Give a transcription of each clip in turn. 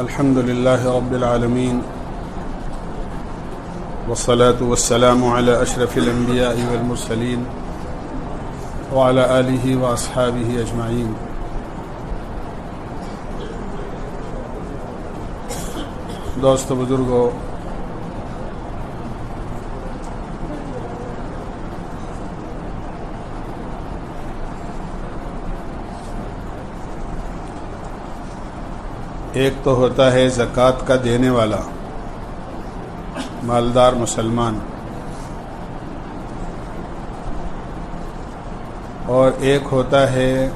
الحمد لله رب العالمين والصلاة والسلام على أشرف الأنبياء والمرسلين وعلى آله وأصحابه أجمعين. دوست بزرگوں، ایک تو ہوتا ہے زکوٰۃ کا دینے والا مالدار مسلمان، اور ایک ہوتا ہے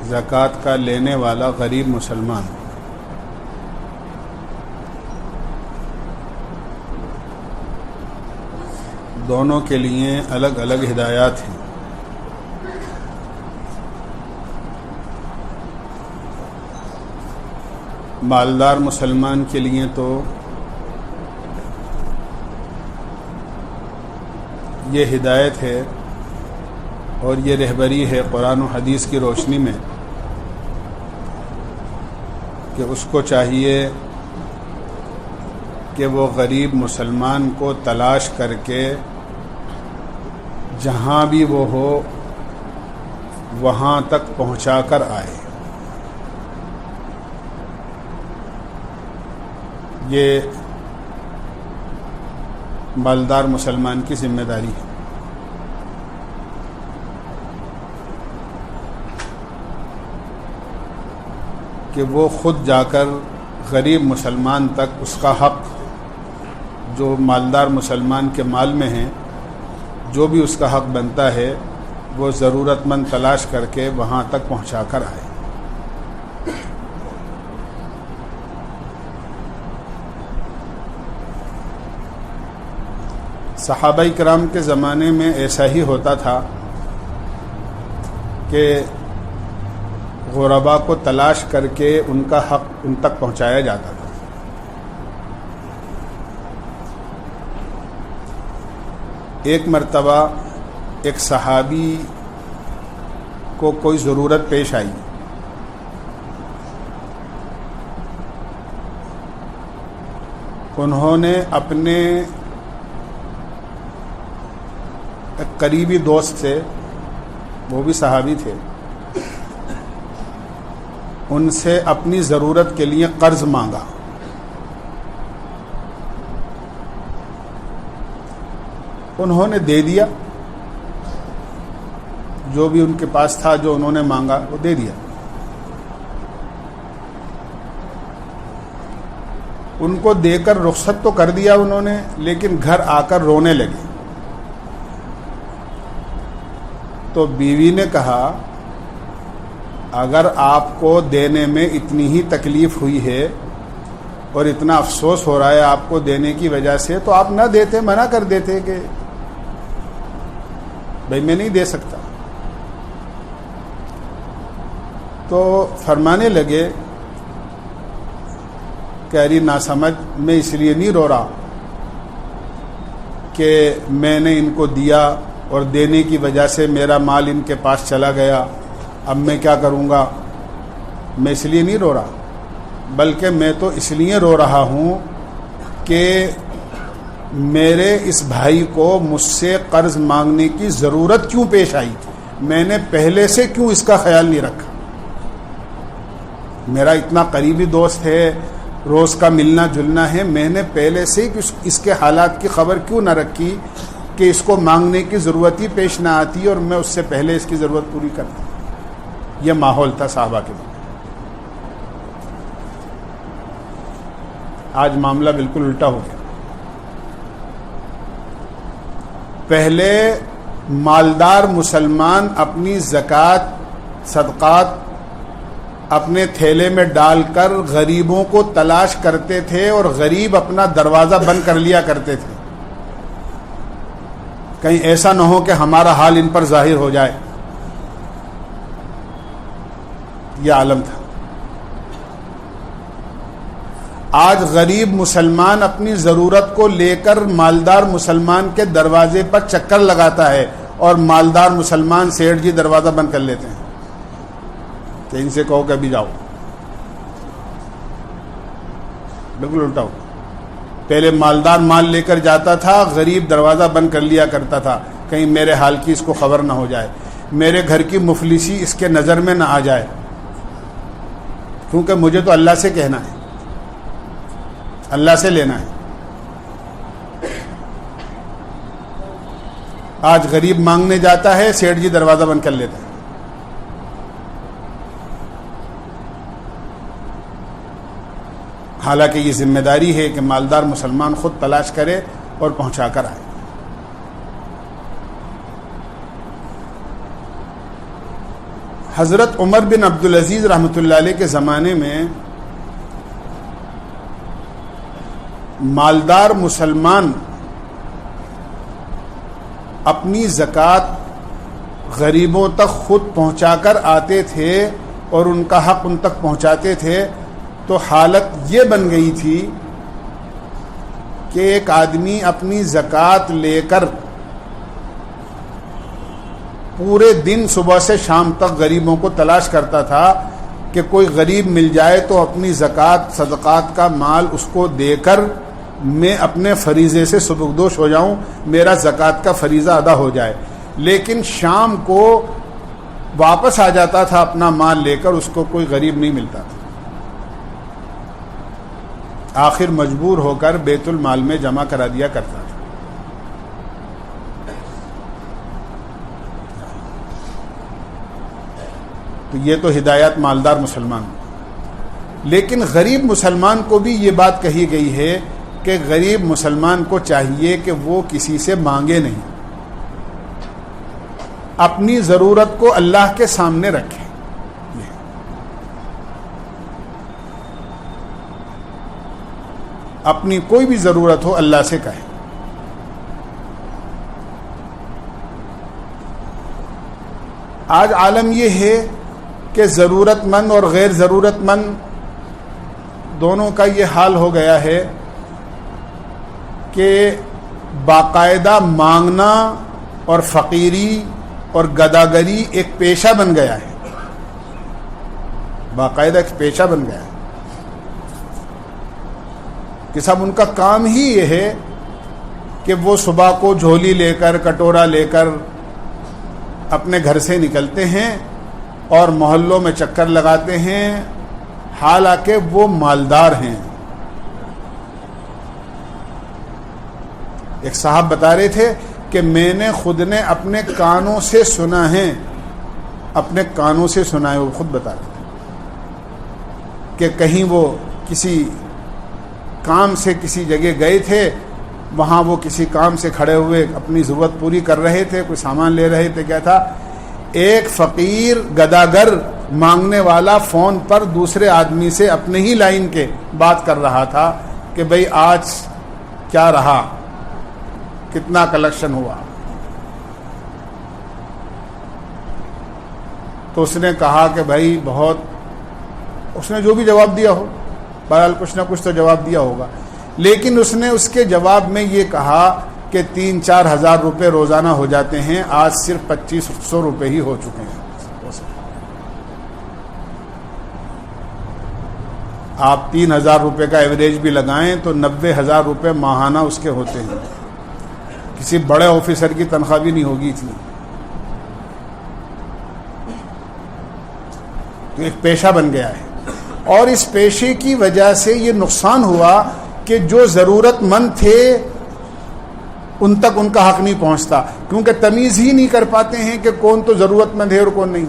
زکوٰۃ کا لینے والا غریب مسلمان. دونوں کے لیے الگ الگ ہدایات ہیں. مالدار مسلمان کے لیے تو یہ ہدایت ہے اور یہ رہبری ہے قرآن و حدیث کی روشنی میں کہ اس کو چاہیے کہ وہ غریب مسلمان کو تلاش کر کے جہاں بھی وہ ہو وہاں تک پہنچا کر آئے. یہ مالدار مسلمان کی ذمہ داری ہے. کہ وہ خود جا کر غریب مسلمان تک اس کا حق جو مالدار مسلمان کے مال میں ہے، جو بھی اس کا حق بنتا ہے، وہ ضرورت مند تلاش کر کے وہاں تک پہنچا کر آئے. صحابہ کرام کے زمانے میں ایسا ہی ہوتا تھا کہ غرباء کو تلاش کر کے ان کا حق ان تک پہنچایا جاتا تھا. ایک مرتبہ ایک صحابی کو کوئی ضرورت پیش آئی. انہوں نے اپنے ایک قریبی دوست سے، وہ بھی صحابی تھے، ان سے اپنی ضرورت کے لیے قرض مانگا. انہوں نے دے دیا، جو بھی ان کے پاس تھا، جو انہوں نے مانگا وہ دے دیا. ان کو دے کر رخصت تو کر دیا انہوں نے، لیکن گھر آ کر رونے لگے. تو بیوی نے کہا، اگر آپ کو دینے میں اتنی ہی تکلیف ہوئی ہے اور اتنا افسوس ہو رہا ہے آپ کو دینے کی وجہ سے، تو آپ نہ دیتے، منع کر دیتے کہ بھائی میں نہیں دے سکتا. تو فرمانے لگے کہ ارے ناسمجھ، میں اس لیے نہیں رو رہا کہ میں نے ان کو دیا اور دینے کی وجہ سے میرا مال ان کے پاس چلا گیا، اب میں کیا کروں گا. میں اس لیے نہیں رو رہا، بلکہ میں تو اس لیے رو رہا ہوں کہ میرے اس بھائی کو مجھ سے قرض مانگنے کی ضرورت کیوں پیش آئی. میں نے پہلے سے کیوں اس کا خیال نہیں رکھا. میرا اتنا قریبی دوست ہے، روز کا ملنا جلنا ہے، میں نے پہلے سے اس کے حالات کی خبر کیوں نہ رکھی کہ اس کو مانگنے کی ضرورت ہی پیش نہ آتی اور میں اس سے پہلے اس کی ضرورت پوری کرتا. یہ ماحول تھا صحابہ کے بعد. آج معاملہ بالکل الٹا ہو گیا. پہلے مالدار مسلمان اپنی زکوٰۃ صدقات اپنے تھیلے میں ڈال کر غریبوں کو تلاش کرتے تھے اور غریب اپنا دروازہ بند کر لیا کرتے تھے، کہیں ایسا نہ ہو کہ ہمارا حال ان پر ظاہر ہو جائے. یہ عالم تھا. آج غریب مسلمان اپنی ضرورت کو لے کر مالدار مسلمان کے دروازے پر چکر لگاتا ہے اور مالدار مسلمان سیٹھ جی دروازہ بند کر لیتے ہیں کہ ان سے کہو کہ ابھی جاؤ. بالکل الٹا ہوا. پہلے مالدار مال لے کر جاتا تھا, غریب دروازہ بند کر لیا کرتا تھا کہیں میرے حال کی اس کو خبر نہ ہو جائے, میرے گھر کی مفلسی اس کے نظر میں نہ آ جائے, کیونکہ مجھے تو اللہ سے کہنا ہے, اللہ سے لینا ہے. آج غریب مانگنے جاتا ہے, سیٹھ جی دروازہ بند کر لیتے ہیں. حالانکہ یہ ذمہ داری ہے کہ مالدار مسلمان خود تلاش کرے اور پہنچا کر آئے. حضرت عمر بن عبدالعزیز رحمۃ اللہ علیہ کے زمانے میں مالدار مسلمان اپنی زکوٰۃ غریبوں تک خود پہنچا کر آتے تھے اور ان کا حق ان تک پہنچاتے تھے. تو حالت یہ بن گئی تھی کہ ایک آدمی اپنی زکوٰۃ لے کر پورے دن صبح سے شام تک غریبوں کو تلاش کرتا تھا کہ کوئی غریب مل جائے تو اپنی زکوٰۃ صدقات کا مال اس کو دے کر میں اپنے فریضے سے سبکدوش ہو جاؤں, میرا زکوٰۃ کا فریضہ ادا ہو جائے. لیکن شام کو واپس آ جاتا تھا اپنا مال لے کر, اس کو کوئی غریب نہیں ملتا تھا. آخر مجبور ہو کر بیت المال میں جمع کرا دیا کرتا تھا. تو یہ تو ہدایت مالدار مسلمان. لیکن غریب مسلمان کو بھی یہ بات کہی گئی ہے کہ غریب مسلمان کو چاہیے کہ وہ کسی سے مانگے نہیں, اپنی ضرورت کو اللہ کے سامنے رکھے. اپنی کوئی بھی ضرورت ہو اللہ سے کہے. آج عالم یہ ہے کہ ضرورت مند اور غیر ضرورت مند دونوں کا یہ حال ہو گیا ہے کہ باقاعدہ مانگنا اور فقیری اور گداگری ایک پیشہ بن گیا ہے, باقاعدہ ایک پیشہ بن گیا ہے کہ سب ان کا کام ہی یہ ہے کہ وہ صبح کو جھولی لے کر کٹورا لے کر اپنے گھر سے نکلتے ہیں اور محلوں میں چکر لگاتے ہیں, حالانکہ وہ مالدار ہیں. ایک صاحب بتا رہے تھے کہ میں نے خود نے اپنے کانوں سے سنا ہے, اپنے کانوں سے سنا ہے, وہ خود بتا رہے تھے کہ کہیں وہ کسی کام سے کسی جگہ گئے تھے, وہاں وہ کسی کام سے کھڑے ہوئے اپنی ضرورت پوری کر رہے تھے, کوئی سامان لے رہے تھے. کیا تھا, ایک فقیر گداگر مانگنے والا فون پر دوسرے آدمی سے اپنے ہی لائن کے بات کر رہا تھا کہ بھئی آج کیا رہا, کتنا کلیکشن ہوا. تو اس نے کہا کہ بھائی بہت, اس نے جو بھی جواب دیا ہو, بہرحال کچھ نہ کچھ تو جواب دیا ہوگا, لیکن اس نے اس کے جواب میں یہ کہا کہ 3-4 ہزار روپے روزانہ ہو جاتے ہیں, آج صرف 2500 روپے ہی ہو چکے ہیں. آپ 3000 روپے کا ایوریج بھی لگائیں تو 90,000 روپے ماہانہ اس کے ہوتے ہیں. کسی بڑے آفیسر کی تنخواہ بھی نہیں ہوگی اتنی. تو ایک پیشہ بن گیا ہے, اور اس پیشے کی وجہ سے یہ نقصان ہوا کہ جو ضرورت مند تھے ان تک ان کا حق نہیں پہنچتا, کیونکہ تمیز ہی نہیں کر پاتے ہیں کہ کون تو ضرورت مند ہے اور کون نہیں.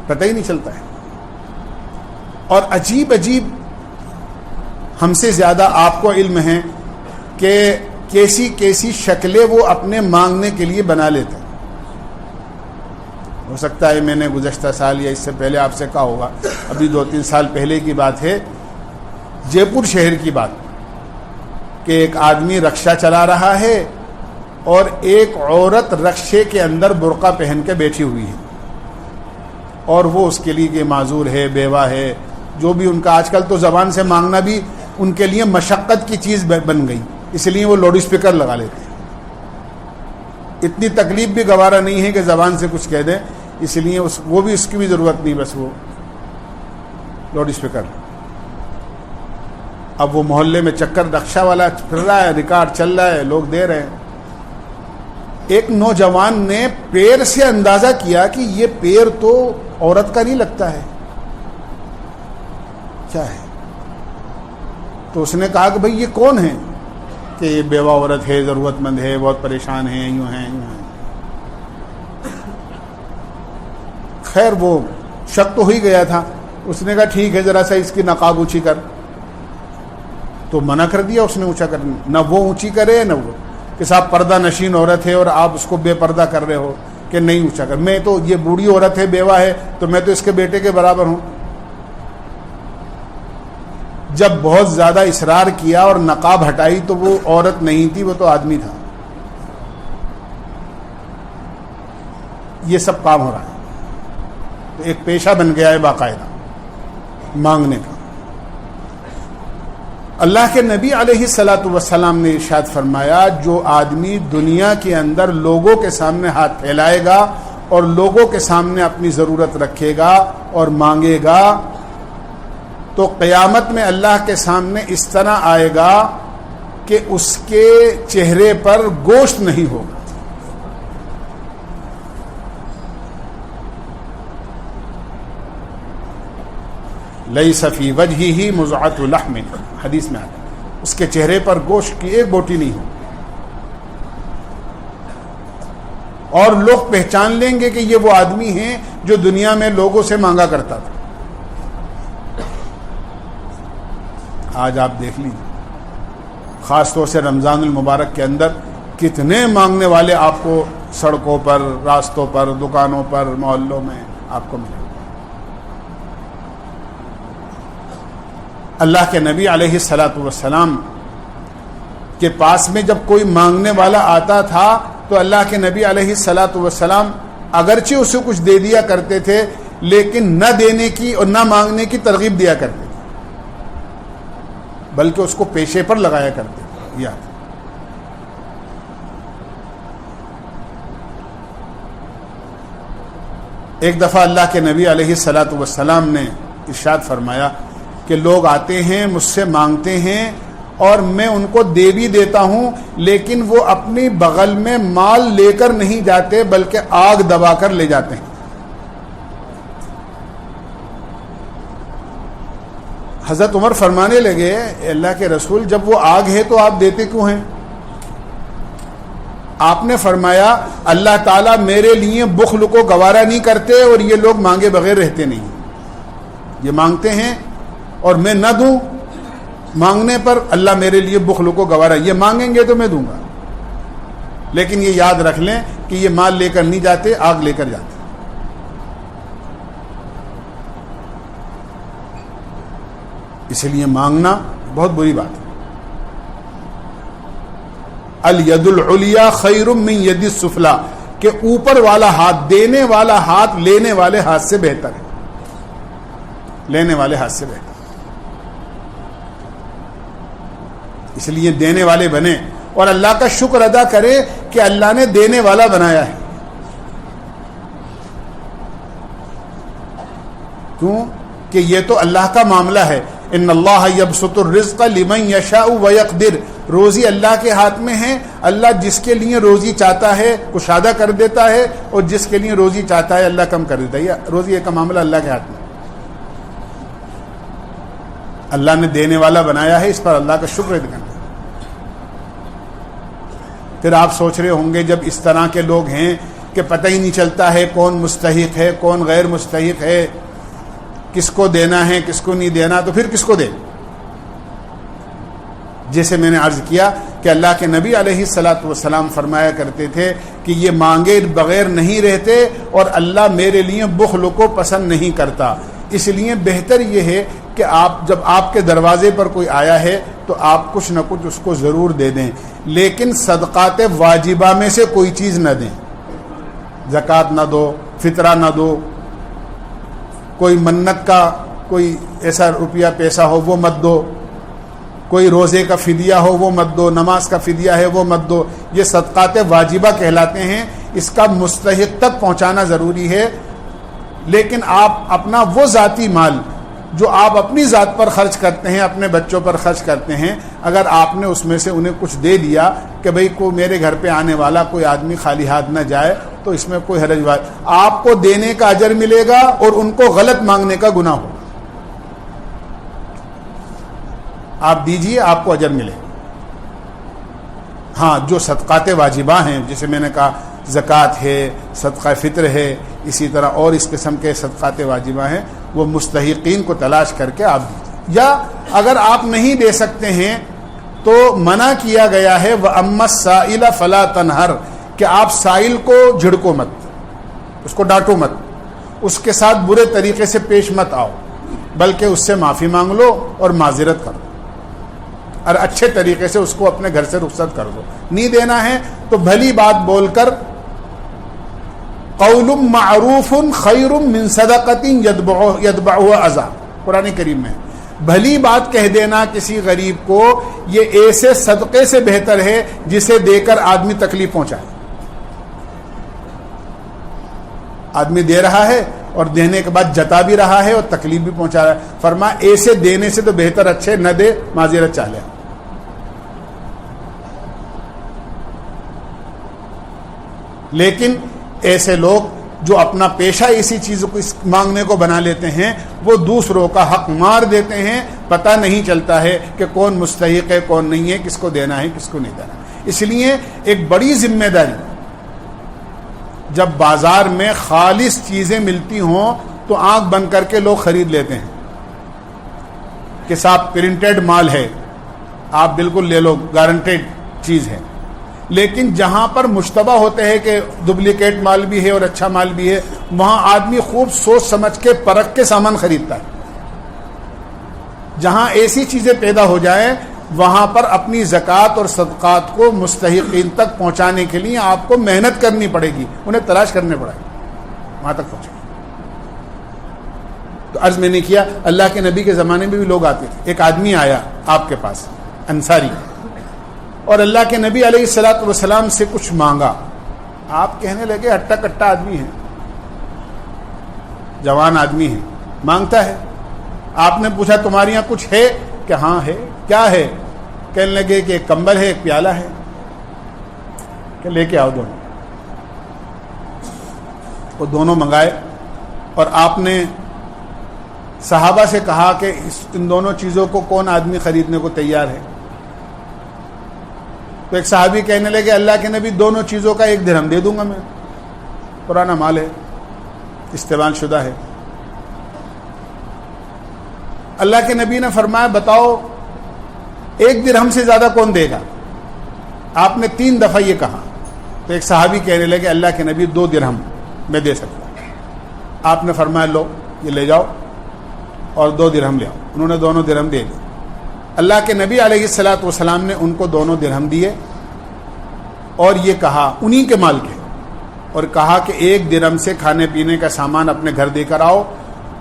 پتہ ہی نہیں چلتا ہے. اور عجیب عجیب, ہم سے زیادہ آپ کو علم ہے کہ کیسی کیسی شکلیں وہ اپنے مانگنے کے لیے بنا لیتے ہیں. ہو سکتا ہے میں نے گزشتہ سال یا اس سے پہلے آپ سے کہا ہوگا, ابھی 2-3 سال پہلے کی بات ہے, جے پور شہر کی بات, کہ ایک آدمی رکشہ چلا رہا ہے اور ایک عورت رکشے کے اندر برقع پہن کے بیٹھی ہوئی ہے, اور وہ اس کے لیے کہ معذور ہے, بیوہ ہے, جو بھی ان کا آج کل تو زبان سے مانگنا بھی ان کے لیے مشقت کی چیز بن گئی, اس لیے وہ لاؤڈ اسپیکر لگا لیتے ہیں. اتنی تکلیف بھی گوارا نہیں ہے کہ زبان سے کچھ کہہ دیں, اس لیے وہ بھی اس کی بھی ضرورت نہیں، بس وہ لاؤڈ اسپیکر. اب وہ محلے میں چکر رکشہ والا پھر رہا ہے، ریکارڈ چل رہا ہے، لوگ دے رہے ہیں. ایک نوجوان نے پیر سے اندازہ کیا کہ یہ پیر تو عورت کا نہیں لگتا ہے، کیا ہے؟ تو اس نے کہا کہ بھئی یہ کون ہے؟ کہ یہ بیوہ عورت ہے، ضرورت مند ہے، بہت پریشان ہے، یوں ہیں یوں ہیں. خیر وہ شک تو ہی گیا تھا. اس نے کہا ٹھیک ہے ذرا سا اس کی نقاب اونچی کر. تو منع کر دیا اس نے اونچا کرنے. نہ وہ اونچی کرے نہ وہ، کہ صاحب پردہ نشین عورت ہے اور آپ اس کو بے پردہ کر رہے ہو کہ نہیں اونچا کر. میں تو یہ بوڑھی عورت ہے، بیوہ ہے، تو میں تو اس کے بیٹے کے برابر ہوں. جب بہت زیادہ اصرار کیا اور نقاب ہٹائی تو وہ عورت نہیں تھی، وہ تو آدمی تھا. یہ سب کام ہو رہا ہے. تو ایک پیشہ بن گیا ہے باقاعدہ مانگنے کا. اللہ کے نبی علیہ الصلاۃ والسلام نے ارشاد فرمایا جو آدمی دنیا کے اندر لوگوں کے سامنے ہاتھ پھیلائے گا اور لوگوں کے سامنے اپنی ضرورت رکھے گا اور مانگے گا تو قیامت میں اللہ کے سامنے اس طرح آئے گا کہ اس کے چہرے پر گوشت نہیں ہوگا. لیس فی وجہہ مزعۃ لحم، حدیث میں آتا ہے اس کے چہرے پر گوشت کی ایک بوٹی نہیں ہو. اور لوگ پہچان لیں گے کہ یہ وہ آدمی ہیں جو دنیا میں لوگوں سے مانگا کرتا تھا. آج آپ دیکھ لیجیے خاص طور سے رمضان المبارک کے اندر کتنے مانگنے والے آپ کو سڑکوں پر، راستوں پر، دکانوں پر، محلوں میں آپ کو ملیں. اللہ کے نبی علیہ الصلاۃ والسلام کے پاس میں جب کوئی مانگنے والا آتا تھا تو اللہ کے نبی علیہ الصلاۃ والسلام اگرچہ اسے کچھ دے دیا کرتے تھے لیکن نہ دینے کی اور نہ مانگنے کی ترغیب دیا کرتے تھے، بلکہ اس کو پیشے پر لگایا کرتے تھے. یاد ایک دفعہ اللہ کے نبی علیہ الصلاۃ والسلام نے ارشاد فرمایا کہ لوگ آتے ہیں مجھ سے مانگتے ہیں اور میں ان کو دے بھی دیتا ہوں لیکن وہ اپنی بغل میں مال لے کر نہیں جاتے بلکہ آگ دبا کر لے جاتے ہیں. حضرت عمر فرمانے لگے اللہ کے رسول جب وہ آگ ہے تو آپ دیتے کیوں ہیں؟ آپ نے فرمایا اللہ تعالیٰ میرے لیے بخل کو گوارا نہیں کرتے اور یہ لوگ مانگے بغیر رہتے نہیں. یہ مانگتے ہیں اور میں نہ دوں، مانگنے پر اللہ میرے لیے بخل کو گوارا. یہ مانگیں گے تو میں دوں گا لیکن یہ یاد رکھ لیں کہ یہ مال لے کر نہیں جاتے، آگ لے کر جاتے. اس لیے مانگنا بہت بری بات ہے. الید العلیا خیر من ید السفلی، کہ اوپر والا ہاتھ، دینے والا ہاتھ لینے والے ہاتھ سے بہتر ہے. لینے والے ہاتھ سے بہتر. اس لیے دینے والے بنے اور اللہ کا شکر ادا کرے کہ اللہ نے دینے والا بنایا ہے. کیوں کہ یہ تو اللہ کا معاملہ ہے. ان اللہ یبسط الرزق لمن یشاء ویقدر، روزی اللہ کے ہاتھ میں ہے. اللہ جس کے لیے روزی چاہتا ہے کشادہ کر دیتا ہے اور جس کے لیے روزی چاہتا ہے اللہ کم کر دیتا ہے. یہ روزی کا معاملہ اللہ کے ہاتھ میں. اللہ نے دینے والا بنایا ہے، اس پر اللہ کا شکر ادا کرنا. پھر آپ سوچ رہے ہوں گے جب اس طرح کے لوگ ہیں کہ پتہ ہی نہیں چلتا ہے کون مستحق ہے کون غیر مستحق ہے، کس کو دینا ہے کس کو نہیں دینا، تو پھر کس کو دے؟ جیسے میں نے عرض کیا کہ اللہ کے نبی علیہ الصلاۃ والسلام فرمایا کرتے تھے کہ یہ مانگے بغیر نہیں رہتے اور اللہ میرے لیے بخل کو پسند نہیں کرتا. اس لیے بہتر یہ ہے کہ آپ جب آپ کے دروازے پر کوئی آیا ہے تو آپ کچھ نہ کچھ اس کو ضرور دے دیں، لیکن صدقات واجبہ میں سے کوئی چیز نہ دیں. زکوٰۃ نہ دو، فطرہ نہ دو، کوئی منت کا کوئی ایسا روپیہ پیسہ ہو وہ مت دو، کوئی روزے کا فدیہ ہو وہ مت دو، نماز کا فدیہ ہے وہ مت دو. یہ صدقات واجبہ کہلاتے ہیں. اس کا مستحق تک پہنچانا ضروری ہے لیکن آپ اپنا وہ ذاتی مال جو آپ اپنی ذات پر خرچ کرتے ہیں، اپنے بچوں پر خرچ کرتے ہیں، اگر آپ نے اس میں سے انہیں کچھ دے دیا کہ بھئی کو میرے گھر پہ آنے والا کوئی آدمی خالی ہاتھ نہ جائے، تو اس میں کوئی حرج بات، آپ کو دینے کا اجر ملے گا اور ان کو غلط مانگنے کا گناہ ہوگا. آپ دیجئے، آپ کو اجر ملے. ہاں، جو صدقات واجبہ ہیں، جسے میں نے کہا زکوٰۃ ہے، صدقہ فطر ہے، اسی طرح اور اس قسم کے صدقات واجبہ ہیں، وہ مستحقین کو تلاش کر کے آپ دیجیے. یا اگر آپ نہیں دے سکتے ہیں تو منع کیا گیا ہے وَأَمَّا السَّائِلَ فَلَا تَنْهَرْ، کہ آپ سائل کو جھڑکو مت، اس کو ڈانٹو مت، اس کے ساتھ برے طریقے سے پیش مت آؤ، بلکہ اس سے معافی مانگ لو اور معذرت کرو اور اچھے طریقے سے اس کو اپنے گھر سے رخصت کر دو. نہیں دینا ہے تو بھلی بات بول کر قول معروف خیر من صدقۃ یتبعها اذی، قرآن کریم میں بھلی بات کہہ دینا کسی غریب کو یہ ایسے صدقے سے بہتر ہے جسے دے کر آدمی تکلیف پہنچائے. آدمی دے رہا ہے اور دینے کے بعد جتا بھی رہا ہے اور تکلیف بھی پہنچا رہا ہے. فرمایا ایسے دینے سے تو بہتر اچھے نہ دے، معذرت چاہ لے. لیکن ایسے لوگ جو اپنا پیشہ اسی چیز کو مانگنے کو بنا لیتے ہیں، وہ دوسروں کا حق مار دیتے ہیں، پتہ نہیں چلتا ہے کہ کون مستحق ہے کون نہیں ہے، کس کو دینا ہے کس کو نہیں دینا. اس لیے ایک بڑی ذمہ داری، جب بازار میں خالص چیزیں ملتی ہوں تو آنکھ بند کر کے لوگ خرید لیتے ہیں کہ صاحب پرنٹڈ مال ہے، آپ بالکل لے لو، گارنٹیڈ چیز ہے. لیکن جہاں پر مشتبہ ہوتے ہیں کہ ڈپلیکیٹ مال بھی ہے اور اچھا مال بھی ہے، وہاں آدمی خوب سوچ سمجھ کے پرکھ کے سامان خریدتا ہے. جہاں ایسی چیزیں پیدا ہو جائیں وہاں پر اپنی زکوٰۃ اور صدقات کو مستحقین تک پہنچانے کے لیے آپ کو محنت کرنی پڑے گی، انہیں تلاش کرنے پڑے گی، وہاں تک پہنچے. تو عرض میں نے کیا اللہ کے نبی کے زمانے میں بھی لوگ آتے تھے. ایک آدمی آیا آپ کے پاس انصاری، اور اللہ کے نبی علیہ الصلوۃ والسلام سے کچھ مانگا. آپ کہنے لگے ہٹا کٹا آدمی ہے، جوان آدمی ہے، مانگتا ہے. آپ نے پوچھا تمہارے یہاں کچھ ہے؟ کہ ہاں ہے. کیا ہے؟ کہنے لگے کہ ایک کمبل ہے، ایک پیالہ ہے. کہ لے کے آؤ دونوں. وہ دونوں منگائے اور آپ نے صحابہ سے کہا کہ ان دونوں چیزوں کو کون آدمی خریدنے کو تیار ہے؟ تو ایک صحابی کہنے لگے اللہ کے نبی دونوں چیزوں کا 1 درہم دے دوں گا، میں پرانا مال ہے، استعمال شدہ ہے. اللہ کے نبی نے فرمایا بتاؤ 1 درہم سے زیادہ کون دے گا؟ آپ نے 3 دفعہ یہ کہا. تو ایک صحابی کہنے لگے اللہ کے نبی 2 درہم میں دے سکتا ہوں. آپ نے فرمایا لو یہ لے جاؤ اور 2 درہم لے آؤ. انہوں نے دونوں درہم دے دی. اللہ کے نبی علیہ الصلوۃ والسلام نے ان کو دونوں درہم دیے اور یہ کہا انہی کے مال کے، اور کہا کہ 1 درہم سے کھانے پینے کا سامان اپنے گھر دے کر آؤ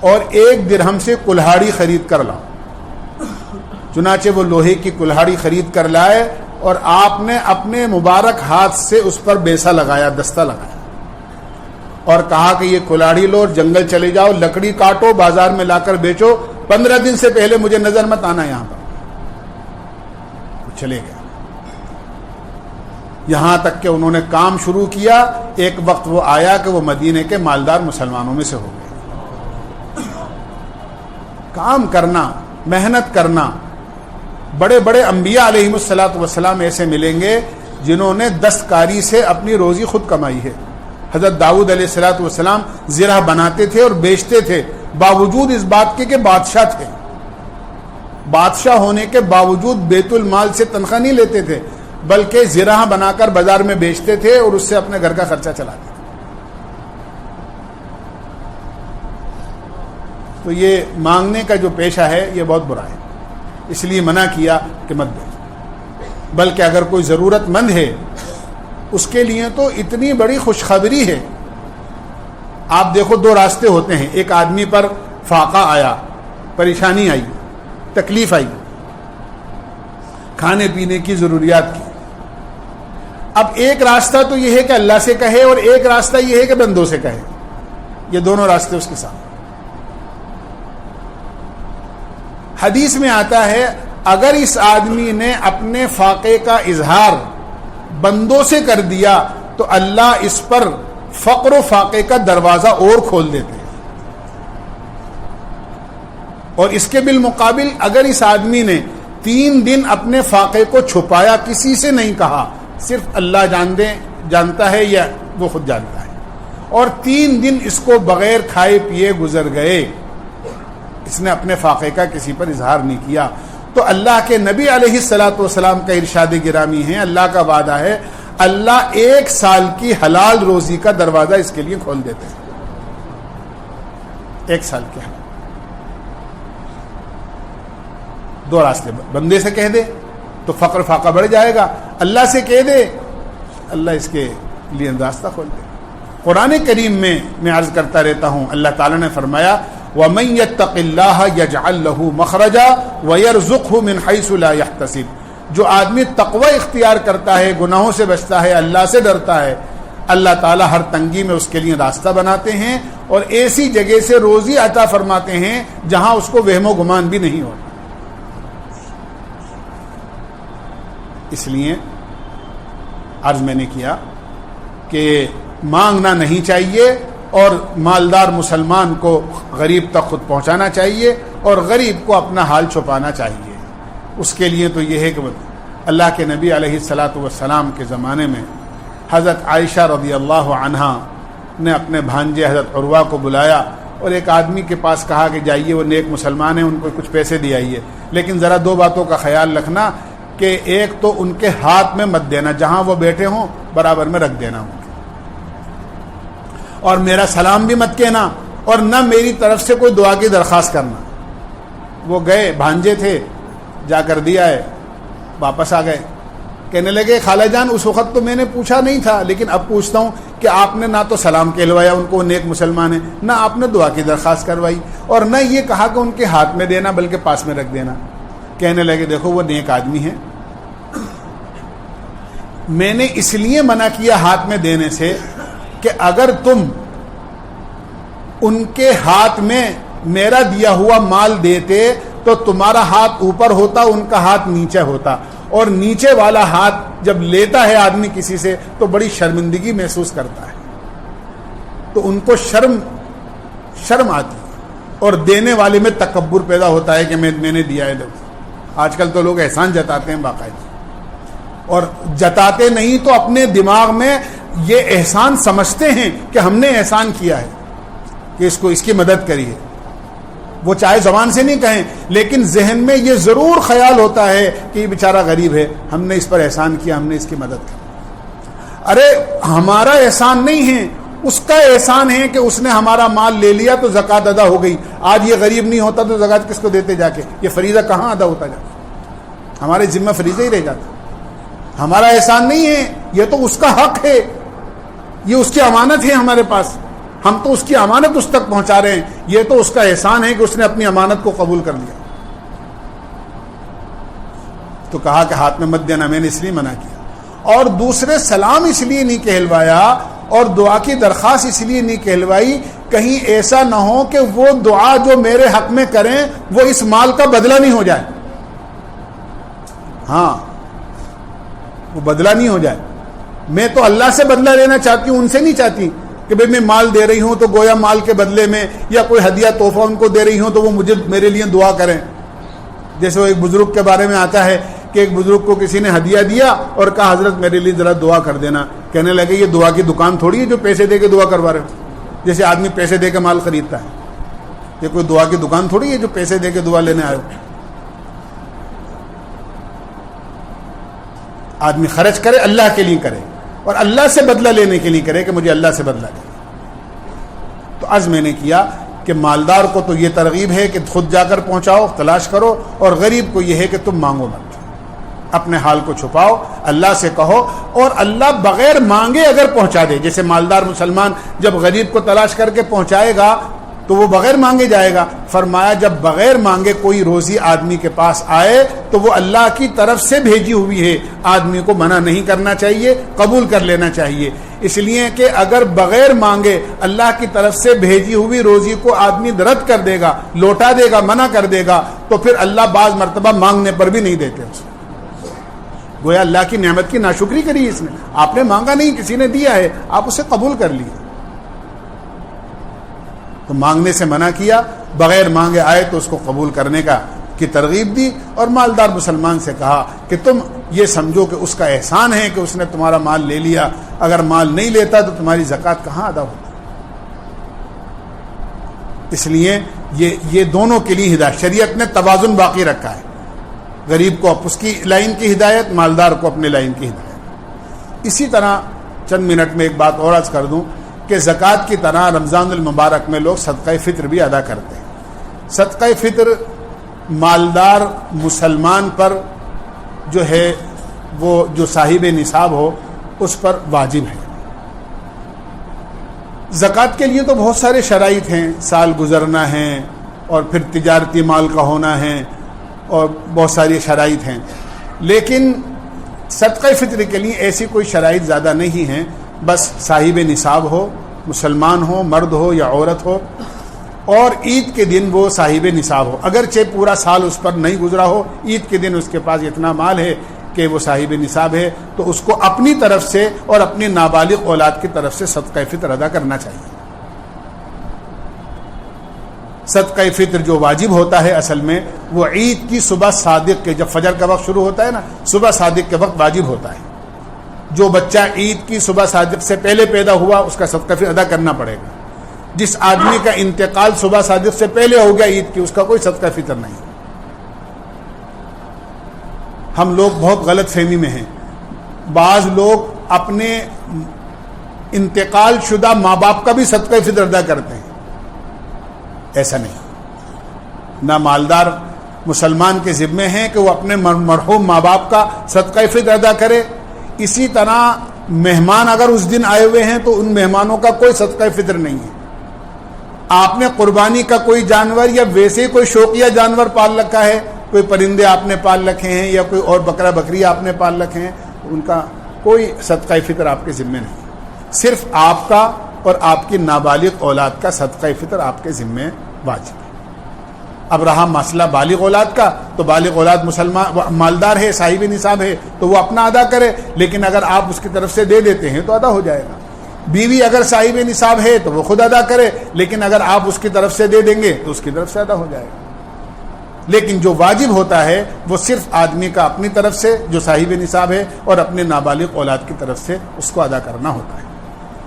اور 1 درہم سے کلہاڑی خرید کر لاؤ. چنانچہ وہ لوہے کی کلہاڑی خرید کر لائے اور آپ نے اپنے مبارک ہاتھ سے اس پر بیسا لگایا، دستہ لگایا، اور کہا کہ یہ کلہاڑی لو اور جنگل چلے جاؤ، لکڑی کاٹو، بازار میں لا کر بیچو، 15 دن سے پہلے مجھے نظر مت آنا یہاں پر. چلے گئے. یہاں تک کہ انہوں نے کام شروع کیا. ایک وقت وہ آیا کہ وہ مدینے کے مالدار مسلمانوں میں سے ہو گئے. کام کرنا، محنت کرنا. بڑے بڑے انبیاء علیہم الصلوۃ والسلام ایسے ملیں گے جنہوں نے دستکاری سے اپنی روزی خود کمائی ہے. حضرت داؤد علیہ الصلوۃ والسلام زرہ بناتے تھے اور بیچتے تھے، باوجود اس بات کے کہ بادشاہ تھے. بادشاہ ہونے کے باوجود بیت المال سے تنخواہ نہیں لیتے تھے، بلکہ زرہ بنا کر بازار میں بیچتے تھے اور اس سے اپنے گھر کا خرچہ چلاتے تھے. تو یہ مانگنے کا جو پیشہ ہے یہ بہت برا ہے، اس لیے منع کیا کہ مت دو. بلکہ اگر کوئی ضرورت مند ہے اس کے لیے تو اتنی بڑی خوشخبری ہے. آپ دیکھو 2 راستے ہوتے ہیں. ایک آدمی پر فاقہ آیا، پریشانی آئی، تکلیف آئی، کھانے پینے کی ضروریات کی. اب ایک راستہ تو یہ ہے کہ اللہ سے کہے اور ایک راستہ یہ ہے کہ بندوں سے کہے. یہ دونوں راستے اس کے سامنے. حدیث میں آتا ہے اگر اس آدمی نے اپنے فاقے کا اظہار بندوں سے کر دیا تو اللہ اس پر فقر و فاقے کا دروازہ اور کھول دیتے ہیں. اور اس کے بالمقابل اگر اس آدمی نے 3 دن اپنے فاقے کو چھپایا, کسی سے نہیں کہا, صرف اللہ جانتا ہے یا وہ خود جانتا ہے, اور 3 دن اس کو بغیر کھائے پیے گزر گئے, اس نے اپنے فاقے کا کسی پر اظہار نہیں کیا, تو اللہ کے نبی علیہ الصلاۃ والسلام کا ارشاد گرامی ہے, اللہ کا وعدہ ہے, اللہ 1 سال کی حلال روزی کا دروازہ اس کے لیے کھول دیتے ہیں. 1 سال کے حلال. 2 راستے, بندے سے کہہ دے تو فقر فاقہ بڑھ جائے گا, اللہ سے کہہ دے اللہ اس کے لیے راستہ کھول دے. قرآن کریم میں عرض کرتا رہتا ہوں, اللہ تعالیٰ نے فرمایا وَمَن يَتَّقِ اللَّهَ يَجْعَلْ لَهُ مَخْرَجًا وَيَرْزُقْهُ مِنْ حَيْثُ لَا يَحْتَسِبُ. جو آدمی تقوی اختیار کرتا ہے, گناہوں سے بچتا ہے, اللہ سے ڈرتا ہے, اللہ تعالیٰ ہر تنگی میں اس کے لیے راستہ بناتے ہیں اور ایسی جگہ سے روزی عطا فرماتے ہیں جہاں اس کو وہم و گمان بھی نہیں ہوتا. اس لیے عرض میں نے کیا کہ مانگنا نہیں چاہیے اور مالدار مسلمان کو غریب تک خود پہنچانا چاہیے اور غریب کو اپنا حال چھپانا چاہیے. اس کے لیے تو یہ ہے کہ اللہ کے نبی علیہ الصلاۃ والسلام کے زمانے میں حضرت عائشہ رضی اللہ عنہا نے اپنے بھانجے حضرت عروہ کو بلایا اور ایک آدمی کے پاس کہا کہ جائیے, وہ نیک مسلمان ہیں, ان کو کچھ پیسے دے آئیے, لیکن ذرا 2 باتوں کا خیال رکھنا کہ ایک تو ان کے ہاتھ میں مت دینا, جہاں وہ بیٹھے ہوں برابر میں رکھ دینا, اور میرا سلام بھی مت کہنا, اور نہ میری طرف سے کوئی دعا کی درخواست کرنا. وہ گئے, بھانجے تھے, جا کر دیا ہے, واپس آ گئے, کہنے لگے خالہ جان اس وقت تو میں نے پوچھا نہیں تھا, لیکن اب پوچھتا ہوں کہ آپ نے نہ تو سلام کہلوایا ان کو, نیک مسلمان ہیں, نہ آپ نے دعا کی درخواست کروائی, اور نہ یہ کہا کہ ان کے ہاتھ میں دینا بلکہ پاس میں رکھ دینا. کہنے لگے دیکھو وہ نیک آدمی ہیں, میں نے اس لیے منع کیا ہاتھ میں دینے سے کہ اگر تم ان کے ہاتھ میں میرا دیا ہوا مال دیتے تو تمہارا ہاتھ اوپر ہوتا, ان کا ہاتھ نیچے ہوتا, اور نیچے والا ہاتھ جب لیتا ہے آدمی کسی سے تو بڑی شرمندگی محسوس کرتا ہے, تو ان کو شرم آتی ہے, اور دینے والے میں تکبر پیدا ہوتا ہے کہ میں نے دیا ہے. آج کل تو لوگ احسان جتاتے ہیں باقاعدہ, اور جتاتے نہیں تو اپنے دماغ میں یہ احسان سمجھتے ہیں کہ ہم نے احسان کیا ہے, کہ اس کی مدد کری ہے. وہ چاہے زبان سے نہیں کہیں, لیکن ذہن میں یہ ضرور خیال ہوتا ہے کہ یہ بیچارہ غریب ہے, ہم نے اس پر احسان کیا, ہم نے اس کی مدد کی. ارے ہمارا احسان نہیں ہے, اس کا احسان ہے کہ اس نے ہمارا مال لے لیا تو زکوٰۃ ادا ہو گئی. آج یہ غریب نہیں ہوتا تو زکوٰۃ کس کو دیتے جا کے, یہ فریضہ کہاں ادا ہوتا جاتا, ہمارے ذمہ فریضہ ہی رہ جاتا. ہمارا احسان نہیں ہے, یہ تو اس کا حق ہے, یہ اس کی امانت ہے ہمارے پاس, ہم تو اس کی امانت اس تک پہنچا رہے ہیں, یہ تو اس کا احسان ہے کہ اس نے اپنی امانت کو قبول کر لیا. تو کہا کہ ہاتھ میں مت دینا, میں نے اس لیے منع کیا. اور دوسرے سلام اس لیے نہیں کہلوایا اور دعا کی درخواست اس لیے نہیں کہلوائی کہیں ایسا نہ ہو کہ وہ دعا جو میرے حق میں کریں وہ اس مال کا بدلہ نہیں ہو جائے. ہاں, وہ بدلہ نہیں ہو جائے. میں تو اللہ سے بدلہ لینا چاہتی ہوں, ان سے نہیں چاہتی کہ بھئی میں مال دے رہی ہوں تو گویا مال کے بدلے میں یا کوئی ہدیہ تحفہ ان کو دے رہی ہوں تو وہ میرے لیے دعا کریں. جیسے وہ ایک بزرگ کے بارے میں آتا ہے کہ ایک بزرگ کو کسی نے ہدیہ دیا اور کہا حضرت میرے لیے ذرا دعا کر دینا. کہنے لگے یہ دعا کی دکان تھوڑی ہے جو پیسے دے کے دعا کروا رہے ہو, جیسے آدمی پیسے دے کے مال خریدتا ہے. یہ کوئی دعا کی دکان تھوڑی ہے جو پیسے دے کے دعا لینے آئے ہو. آدمی خرچ کرے اللہ کے لیے کرے اور اللہ سے بدلہ لینے کے لیے کرے کہ مجھے اللہ سے بدلہ لے. تو عرض میں نے کیا کہ مالدار کو تو یہ ترغیب ہے کہ خود جا کر پہنچاؤ, تلاش کرو, اور غریب کو یہ ہے کہ تم مانگو مت, اپنے حال کو چھپاؤ, اللہ سے کہو, اور اللہ بغیر مانگے اگر پہنچا دے. جیسے مالدار مسلمان جب غریب کو تلاش کر کے پہنچائے گا تو وہ بغیر مانگے جائے گا. فرمایا جب بغیر مانگے کوئی روزی آدمی کے پاس آئے تو وہ اللہ کی طرف سے بھیجی ہوئی ہے, آدمی کو منع نہیں کرنا چاہیے, قبول کر لینا چاہیے. اس لیے کہ اگر بغیر مانگے اللہ کی طرف سے بھیجی ہوئی روزی کو آدمی رد کر دے گا، لوٹا دے گا، منع کر دے گا، تو پھر اللہ بعض مرتبہ مانگنے پر بھی نہیں دیتے اسے. گویا اللہ کی نعمت کی ناشکری کری اس نے. آپ نے مانگا نہیں، کسی نے دیا ہے، آپ اسے قبول کر لیے. تو مانگنے سے منع کیا، بغیر مانگے آئے تو اس کو قبول کرنے کی ترغیب دی، اور مالدار مسلمان سے کہا کہ تم یہ سمجھو کہ اس کا احسان ہے کہ اس نے تمہارا مال لے لیا، اگر مال نہیں لیتا تو تمہاری زکوٰۃ کہاں ادا ہوتی. اس لیے یہ دونوں کے لیے ہدایت، شریعت نے توازن باقی رکھا ہے، غریب کو اس کی لائن کی ہدایت، مالدار کو اپنے لائن کی ہدایت. اسی طرح چند منٹ میں ایک بات اور عرض کر دوں کہ زکوٰۃ کی طرح رمضان المبارک میں لوگ صدقہ فطر بھی ادا کرتے ہیں. صدقہ فطر مالدار مسلمان پر جو ہے وہ جو صاحب نصاب ہو اس پر واجب ہے. زکوٰۃ کے لیے تو بہت سارے شرائط ہیں، سال گزرنا ہے اور پھر تجارتی مال کا ہونا ہے اور بہت ساری شرائط ہیں، لیکن صدقہ فطر کے لیے ایسی کوئی شرائط زیادہ نہیں ہیں. بس صاحب نصاب ہو، مسلمان ہو، مرد ہو یا عورت ہو، اور عید کے دن وہ صاحب نصاب ہو. اگرچہ پورا سال اس پر نہیں گزرا ہو، عید کے دن اس کے پاس اتنا مال ہے کہ وہ صاحب نصاب ہے، تو اس کو اپنی طرف سے اور اپنی نابالغ اولاد کی طرف سے صدقہ فطر ادا کرنا چاہیے. صدقہ فطر جو واجب ہوتا ہے اصل میں وہ عید کی صبح صادق کے، جب فجر کا وقت شروع ہوتا ہے نا، صبح صادق کے وقت واجب ہوتا ہے. جو بچہ عید کی صبح صادق سے پہلے پیدا ہوا اس کا صدقہ فطر ادا کرنا پڑے گا. جس آدمی کا انتقال صبح صادق سے پہلے ہو گیا عید کی، اس کا کوئی صدقہ فطر نہیں. ہم لوگ بہت غلط فہمی میں ہیں. بعض لوگ اپنے انتقال شدہ ماں باپ کا بھی صدقہ فطر ادا کرتے ہیں. ایسا نہیں. نہ مالدار مسلمان کے ذمے ہیں کہ وہ اپنے مرحوم ماں باپ کا صدقہ فطر ادا کرے. اسی طرح مہمان اگر اس دن آئے ہوئے ہیں تو ان مہمانوں کا کوئی صدقہ فطر نہیں ہے. آپ نے قربانی کا کوئی جانور یا ویسے کوئی شوقیہ جانور پال رکھا ہے، کوئی پرندے آپ نے پال رکھے ہیں یا کوئی اور بکرا بکری آپ نے پال رکھے ہیں، ان کا کوئی صدقہ فطر آپ کے ذمے نہیں. صرف آپ کا اور آپ کی نابالغ اولاد کا صدقہ فطر آپ کے ذمے واجب ہے. اب رہا مسئلہ بالغ اولاد کا، تو بالغ اولاد مسلمان مالدار ہے، صاحب نصاب ہے، تو وہ اپنا ادا کرے، لیکن اگر آپ اس کی طرف سے دے دیتے ہیں تو ادا ہو جائے گا. بیوی اگر صاحب نصاب ہے تو وہ خود ادا کرے، لیکن اگر آپ اس کی طرف سے دے دیں گے تو اس کی طرف سے ادا ہو جائے گا. لیکن جو واجب ہوتا ہے وہ صرف آدمی کا اپنی طرف سے جو صاحب نصاب ہے اور اپنے نابالغ اولاد کی طرف سے اس کو ادا کرنا ہوتا ہے.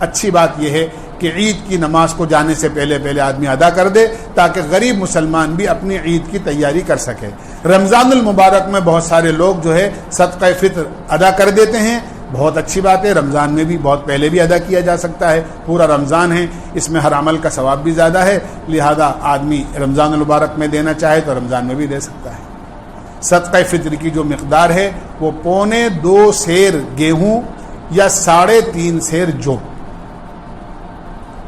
اچھی بات یہ ہے کہ عید کی نماز کو جانے سے پہلے آدمی ادا کر دے تاکہ غریب مسلمان بھی اپنی عید کی تیاری کر سکے. رمضان المبارک میں بہت سارے لوگ جو ہے صدقہ فطر ادا کر دیتے ہیں، بہت اچھی بات ہے. رمضان میں بھی بہت پہلے بھی ادا کیا جا سکتا ہے، پورا رمضان ہے، اس میں ہر عمل کا ثواب بھی زیادہ ہے، لہذا آدمی رمضان المبارک میں دینا چاہے تو رمضان میں بھی دے سکتا ہے. صدقہ فطر کی جو مقدار ہے وہ 2.25 سیر گیہوں یا 3.5 سیر جو.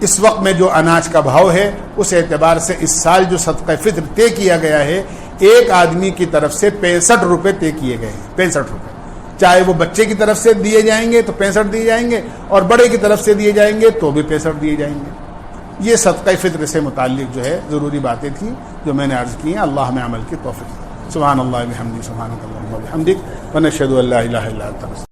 اس وقت میں جو اناج کا بھاؤ ہے اس اعتبار سے اس سال جو صدقہ فطر طے کیا گیا ہے، ایک آدمی کی طرف سے 65 روپے طے کیے گئے ہیں. 65 روپے، چاہے وہ بچے کی طرف سے دیے جائیں گے تو 65 دیے جائیں گے، اور بڑے کی طرف سے دیے جائیں گے تو بھی 65 دیے جائیں گے. یہ صدقہ فطر سے متعلق جو ہے ضروری باتیں تھیں جو میں نے عرض کی ہیں. اللہ ہمیں عمل کی توفیق. سبحان اللہ بحمدہ، سبحانک اللہم وبحمدک، ونشہد ان لا الہ الا انت.